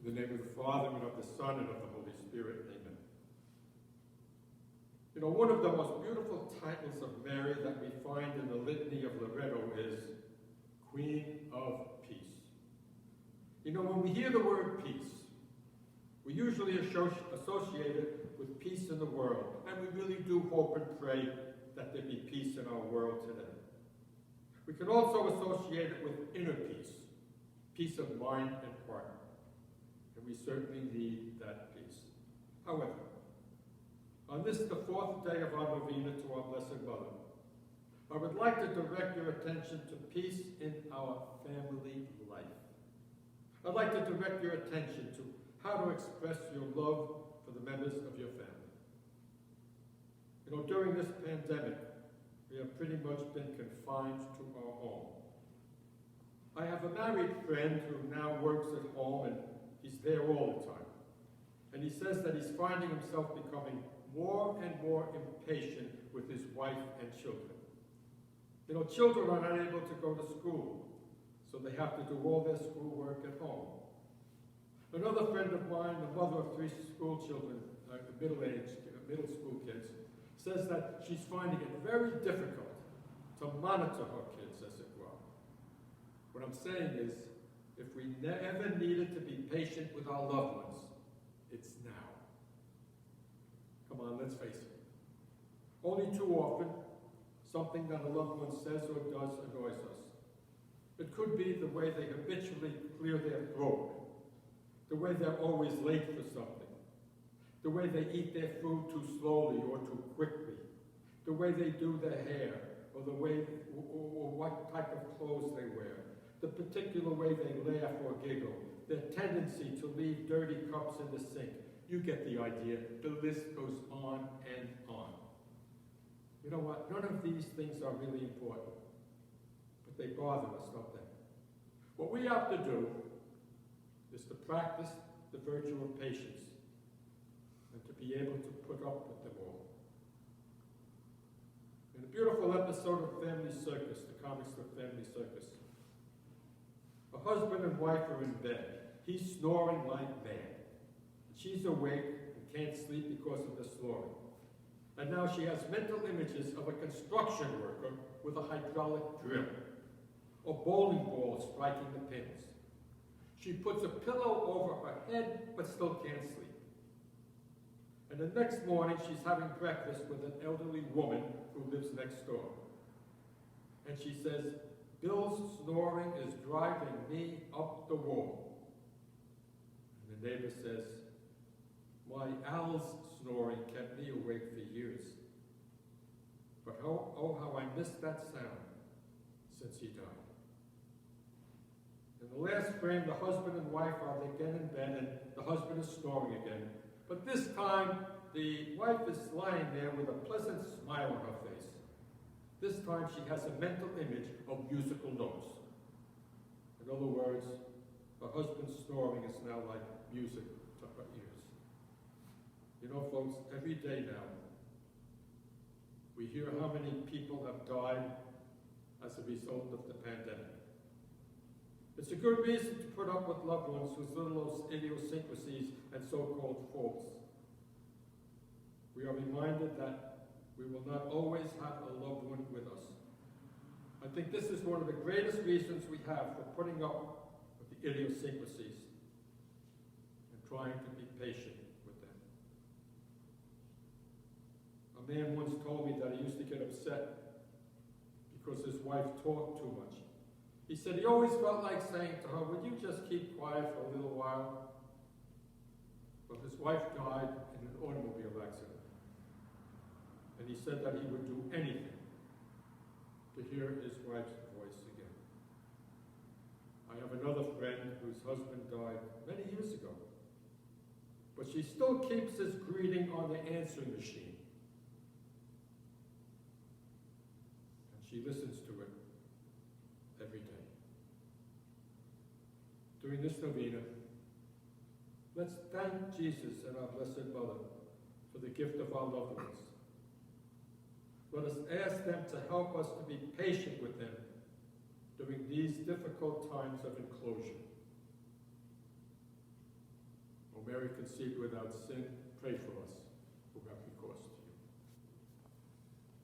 In the name of the Father, and of the Son, and of the Holy Spirit, amen. You know, one of the most beautiful titles of Mary that we find in the Litany of Loretto is Queen of Peace. You know, when we hear the word peace, we usually associate it with peace in the world, and we really do hope and pray that there be peace in our world today. We can also associate it with inner peace, peace of mind and heart. And we certainly need that peace. However, on this, the fourth day of our Novena to our Blessed Mother, I would like to direct your attention to peace in our family life. I'd like to direct your attention to how to express your love for the members of your family. You know, during this pandemic, we have pretty much been confined to our home. I have a married friend who now works at home, and he's there all the time. And he says that he's finding himself becoming more and more impatient with his wife and children. You know, children are not able to go to school, so they have to do all their schoolwork at home. Another friend of mine, the mother of 3 school children, middle school kids, says that she's finding it very difficult to monitor her kids as it were. What I'm saying is, if we ever needed to be patient with our loved ones, it's now. Come on, let's face it. Only too often, something that a loved one says or does annoys us. It could be the way they habitually clear their throat, the way they're always late for something, the way they eat their food too slowly or too quickly, the way they do their hair, or the way or what type of clothes they wear, the particular way they laugh or giggle, their tendency to leave dirty cups in the sink. You get the idea. The list goes on and on. You know what? None of these things are really important, but they bother us, don't they? What we have to do is to practice the virtue of patience and to be able to put up with them all. In a beautiful episode of Family Circus, the comic strip Family Circus, a husband and wife are in bed. He's snoring like mad. She's awake and can't sleep because of the snoring. And now she has mental images of a construction worker with a hydraulic drill, or bowling balls striking the pins. She puts a pillow over her head, but still can't sleep. And the next morning, she's having breakfast with an elderly woman who lives next door. And she says, "Bill's snoring is driving me up the wall." And the neighbor says, "My Al's snoring kept me awake for years. But how I missed that sound since he died." In the last frame, the husband and wife are again in bed, and the husband is snoring again. But this time, the wife is lying there with a pleasant smile on her face. This time, she has a mental image of musical notes. In other words, her husband's snoring is now like music to her ears. You know, folks, every day now, we hear how many people have died as a result of the pandemic. It's a good reason to put up with loved ones whose little idiosyncrasies and so-called faults. We are reminded that we will not always have a loved one with us. I think this is one of the greatest reasons we have for putting up with the idiosyncrasies and trying to be patient with them. A man once told me that he used to get upset because his wife talked too much. He said he always felt like saying to her, "Would you just keep quiet for a little while?" But his wife died in an automobile accident. And he said that he would do anything to hear his wife's voice again. I have another friend whose husband died many years ago. But she still keeps his greeting on the answering machine. And she listens to it every day. During this novena, let's thank Jesus and our Blessed Mother for the gift of our loved ones. Let us ask them to help us to be patient with them during these difficult times of enclosure. O Mary conceived without sin, pray for us who have recourse